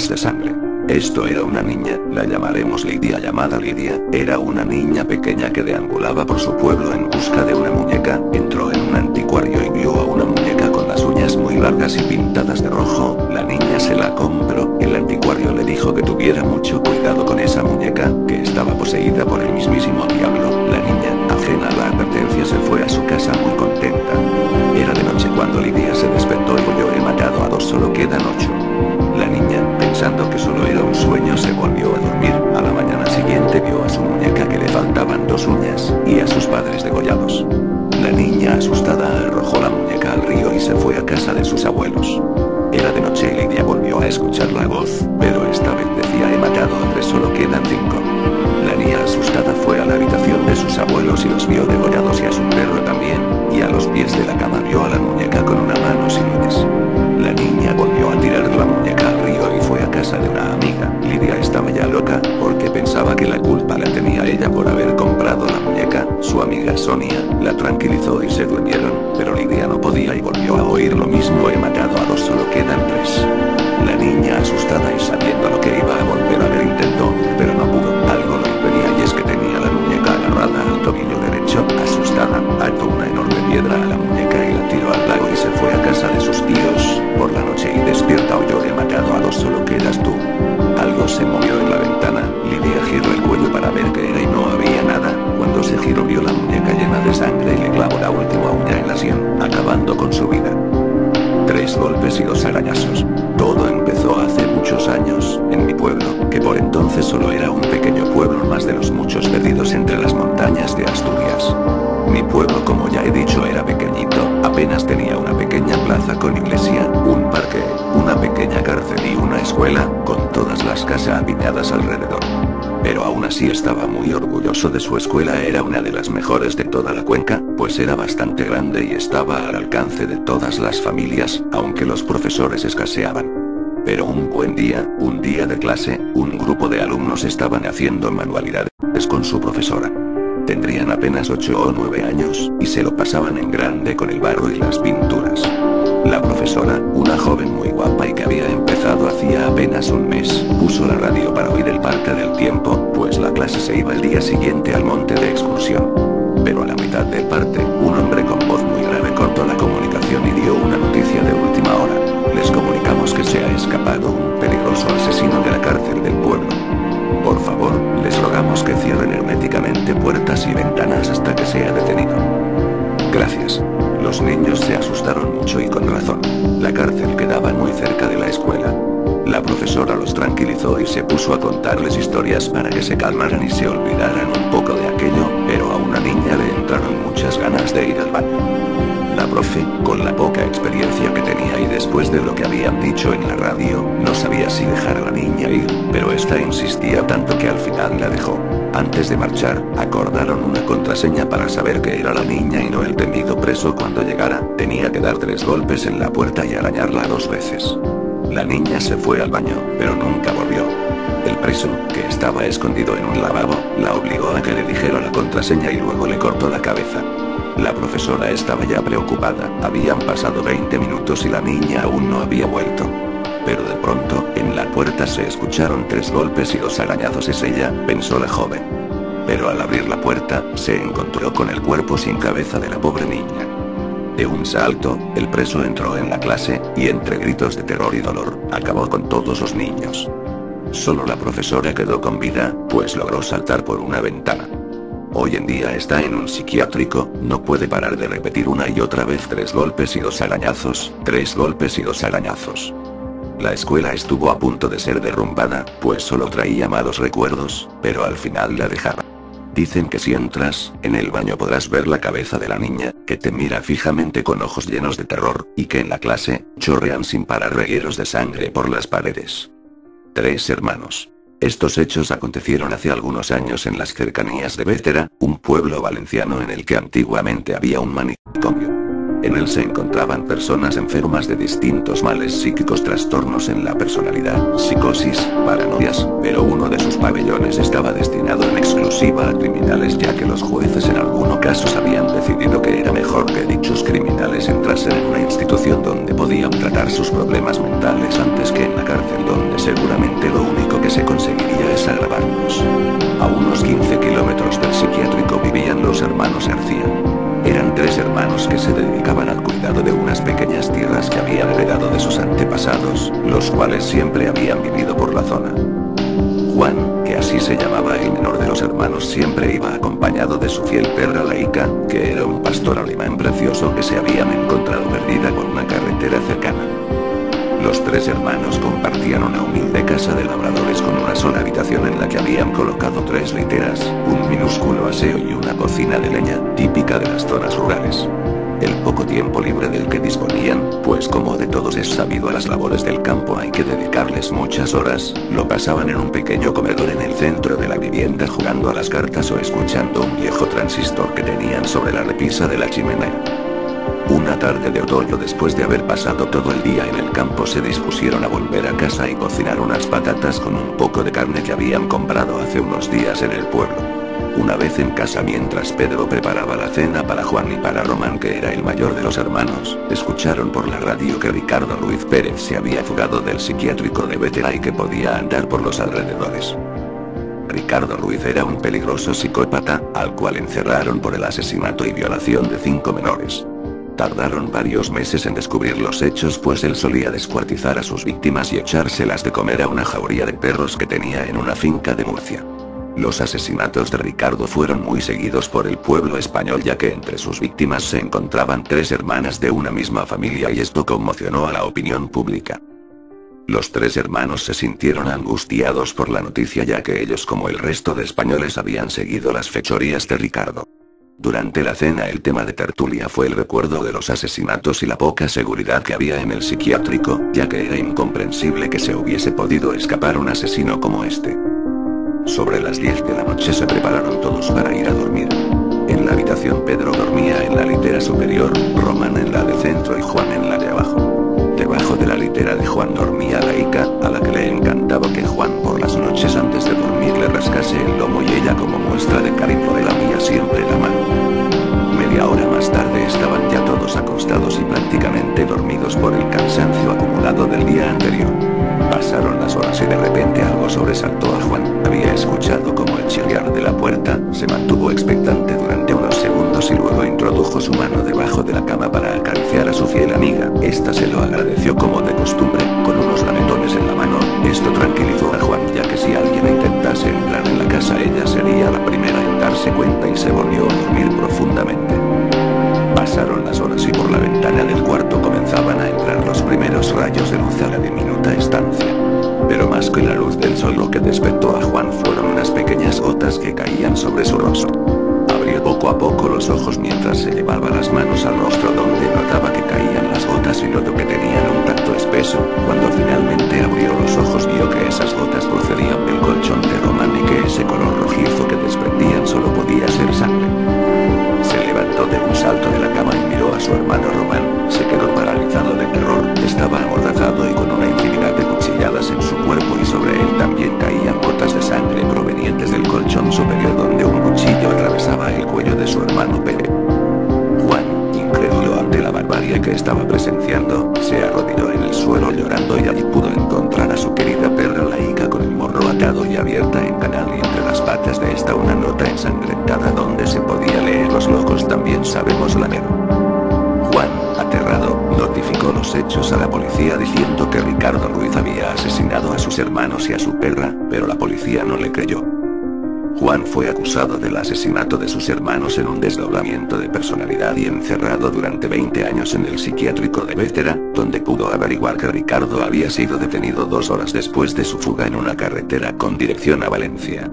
manchas de sangre. Esto era una niña, la llamaremos Lidia, llamada Lidia. Era una niña pequeña que deambulaba por su pueblo en busca de una muñeca. Entró en un anticuario y vio a una muñeca con las uñas muy largas y pintadas de rojo. La niña se la compró. El anticuario le dijo que tuviera mucho cuidado con esa muñeca, que estaba poseída por el mismísimo diablo. La niña, ajena a la advertencia, se fue a su casa muy contenta. Era de noche cuando Lidia se despertó y oyó: he matado a 2, solo quedan 8. La niña, pensando que solo era un sueño, se volvió a dormir. A la mañana siguiente vio a su muñeca que le faltaban 2 uñas, y a sus padres degollados. La niña, asustada, arrojó la muñeca al río y se fue a casa de sus abuelos. Era de noche y Lidia volvió a escuchar la voz, pero esta vez decía: he matado a 3, solo quedan 5. La niña, asustada, fue a la habitación de sus abuelos y los vio degollados, y a su perro también, y a los pies de la cama vio a la muñeca con una mano sin uñas. La niña volvió a tirar la muñeca al río y fue a casa de una amiga. Lidia estaba ya loca, porque pensaba que la culpa la tenía ella por haber comprado la muñeca. Su amiga Sonia la tranquilizó y se durmieron, pero Lidia no podía y volvió a oír lo mismo: he matado a 2, solo quedan 3. La niña, asustada y sabiendo lo que iba a volver a ver, intentó, pero no pudo. Algo lo impedía, y es que tenía la muñeca agarrada al tobillo derecho. Asustada, ató una enorme piedra a la muñeca y la tiró al lago y se fue a casa de sus tíos. Por la noche, y despierta, oyó: he matado a 2, solo quedas tú. Algo se movió en la ventana. Lidia giró el cuello para ver qué era y no había nada. Cuando se giró, vio la muñeca llena de sangre y le clavó la última uña en la sien, acabando con su vida. 3 golpes y 2 arañazos. Todo empezó hace muchos años, en mi pueblo, que por entonces solo era un pequeño pueblo más de los muchos perdidos entre las montañas de Asturias. Mi pueblo, como ya he dicho, era pequeñito, apenas tenía una pequeña plaza con iglesia, un parque, una pequeña cárcel y una escuela, con todas las casas apiñadas alrededor. Pero aún así estaba muy orgulloso de su escuela. Era una de las mejores de toda la cuenca, pues era bastante grande y estaba al alcance de todas las familias, aunque los profesores escaseaban. Pero un buen día, un día de clase, un grupo de alumnos estaban haciendo manualidades con su profesora. Tendrían apenas 8 o 9 años, y se lo pasaban en grande con el barro y las pinturas. La profesora, una joven muy guapa y que había empezado hacía apenas un mes, puso la radio para oír el parte del tiempo, pues la clase se iba el día siguiente al monte de excursión. Pero a la mitad del parte, un hombre con voz muy grave cortó la comunicación y dio una noticia de última hora. Les comunicamos que se ha escapado un peligroso asesino de la cárcel del pueblo. Por favor, les rogamos que cierren herméticamente puertas y ventanas hasta que sea detenido. Gracias. Los niños se asustaron mucho y con razón. La cárcel quedaba muy cerca de la escuela. La profesora los tranquilizó y se puso a contarles historias para que se calmaran y se olvidaran un poco de aquello, pero a una niña le entraron muchas ganas de ir al baño. La profe, con la poca experiencia que tenía y después de lo que habían dicho en la radio, no sabía si dejar a la niña ir, pero esta insistía tanto que al final la dejó. Antes de marchar, acordaron una contraseña para saber que era la niña y no el temido preso cuando llegara. Tenía que dar 3 golpes en la puerta y arañarla 2 veces. La niña se fue al baño, pero nunca volvió. El preso, que estaba escondido en un lavabo, la obligó a que le dijera la contraseña y luego le cortó la cabeza. La profesora estaba ya preocupada. Habían pasado 20 minutos y la niña aún no había vuelto. Pero de pronto, en la puerta se escucharon 3 golpes y 2 arañazos. Es ella, pensó la joven. Pero al abrir la puerta, se encontró con el cuerpo sin cabeza de la pobre niña. De un salto, el preso entró en la clase, y entre gritos de terror y dolor, acabó con todos los niños. Solo la profesora quedó con vida, pues logró saltar por una ventana. Hoy en día está en un psiquiátrico, no puede parar de repetir una y otra vez 3 golpes y 2 arañazos, 3 golpes y 2 arañazos. La escuela estuvo a punto de ser derrumbada, pues solo traía malos recuerdos, pero al final la dejaron. Dicen que si entras, en el baño podrás ver la cabeza de la niña, que te mira fijamente con ojos llenos de terror, y que en la clase, chorrean sin parar regueros de sangre por las paredes. 3 hermanos. Estos hechos acontecieron hace algunos años en las cercanías de Bétera, un pueblo valenciano en el que antiguamente había un manicomio. En él se encontraban personas enfermas de distintos males psíquicos, trastornos en la personalidad, psicosis, paranoias, pero uno de sus pabellones estaba destinado en exclusiva a criminales, ya que los jueces en algunos casos habían decidido que era mejor que dichos criminales entrasen en una institución donde podían tratar sus problemas mentales antes que en la cárcel, donde seguramente que se conseguiría es agravarnos. A unos 15 kilómetros del psiquiátrico vivían los hermanos García. Eran 3 hermanos que se dedicaban al cuidado de unas pequeñas tierras que habían heredado de sus antepasados, los cuales siempre habían vivido por la zona. Juan, que así se llamaba el menor de los hermanos, siempre iba acompañado de su fiel perra Laika, que era un pastor alemán precioso que se habían encontrado perdida por una carretera cercana. Los 3 hermanos compartían una humilde casa de labradores con una sola habitación en la que habían colocado 3 literas, un minúsculo aseo y una cocina de leña, típica de las zonas rurales. El poco tiempo libre del que disponían, pues como de todos es sabido a las labores del campo hay que dedicarles muchas horas, lo pasaban en un pequeño comedor en el centro de la vivienda jugando a las cartas o escuchando un viejo transistor que tenían sobre la repisa de la chimenea. Una tarde de otoño, después de haber pasado todo el día en el campo, se dispusieron a volver a casa y cocinar unas patatas con un poco de carne que habían comprado hace unos días en el pueblo. Una vez en casa, mientras Pedro preparaba la cena para Juan y para Román, que era el mayor de los hermanos, escucharon por la radio que Ricardo Ruiz Pérez se había fugado del psiquiátrico de Bétera y que podía andar por los alrededores. Ricardo Ruiz era un peligroso psicópata, al cual encerraron por el asesinato y violación de 5 menores. Tardaron varios meses en descubrir los hechos, pues él solía descuartizar a sus víctimas y echárselas de comer a una jauría de perros que tenía en una finca de Murcia. Los asesinatos de Ricardo fueron muy seguidos por el pueblo español, ya que entre sus víctimas se encontraban 3 hermanas de una misma familia, y esto conmocionó a la opinión pública. Los 3 hermanos se sintieron angustiados por la noticia, ya que ellos, como el resto de españoles, habían seguido las fechorías de Ricardo. Durante la cena el tema de tertulia fue el recuerdo de los asesinatos y la poca seguridad que había en el psiquiátrico, ya que era incomprensible que se hubiese podido escapar un asesino como este. Sobre las 10 de la noche se prepararon todos para ir a dormir. En la habitación Pedro dormía en la litera superior, Román en la del centro y Juan en la de abajo. Debajo de la litera de Juan dormía Laika, a la que le encantaba que Juan por las noches antes de dormir le rascase el lomo, y ella, como muestra de cariño, le lamía siempre la mano. Media hora más tarde estaban ya todos acostados y prácticamente dormidos por el cansancio acumulado del día anterior. Pasaron las horas y de repente algo sobresaltó a Juan. Había escuchado como el chirriar de la puerta, se mantuvo expectante durante unos segundos y luego introdujo su mano debajo de la cama para acariciar a su fiel amiga. Esta se lo agradeció como de costumbre, con unos lametones en la mano. Esto tranquilizó a Juan, ya que si alguien intentase entrar en la casa, ella sería la primera en darse cuenta, y se volvió a dormir profundamente. Pasaron las horas y por la ventana del cuarto comenzaban a entrar los primeros rayos de luz a la diminuta estancia. Pero más que la luz del sol, lo que despertó a Juan fueron unas pequeñas gotas que caían sobre su rostro. Abrió poco a poco los ojos mientras se llevaba las manos al rostro, donde notaba que caían las gotas y notó que tenían un tacto espeso. Cuando finalmente abrió los ojos, vio que esas gotas procedían del colchón de Román y que ese color rojizo que desprendían solo podía ser sangre. Se levantó de un salto de la cama y miró a su hermano Román. Se quedó paralizado de terror. Estaba amordazado y con una infinidad de cuchilladas en su cuerpo, y sobre él también caían gotas de sangre provenientes del colchón superior, donde un cuchillo atravesaba el cuello de su hermano Pere. Juan, incrédulo ante la barbarie que estaba presenciando, se arrodilló en el suelo llorando, y allí pudo encontrar a su querida perra Laika con el morro atado y abierta en canal, y entre las patas de esta una nota ensangrentada donde se podía leer: "Los locos también sabemos lamer". Juan, aterrado, notificó los hechos a la policía diciendo que Ricardo Ruiz había asesinado a sus hermanos y a su perra, pero la policía no le creyó. Juan fue acusado del asesinato de sus hermanos en un desdoblamiento de personalidad y encerrado durante 20 años en el psiquiátrico de Bétera, donde pudo averiguar que Ricardo había sido detenido 2 horas después de su fuga en una carretera con dirección a Valencia.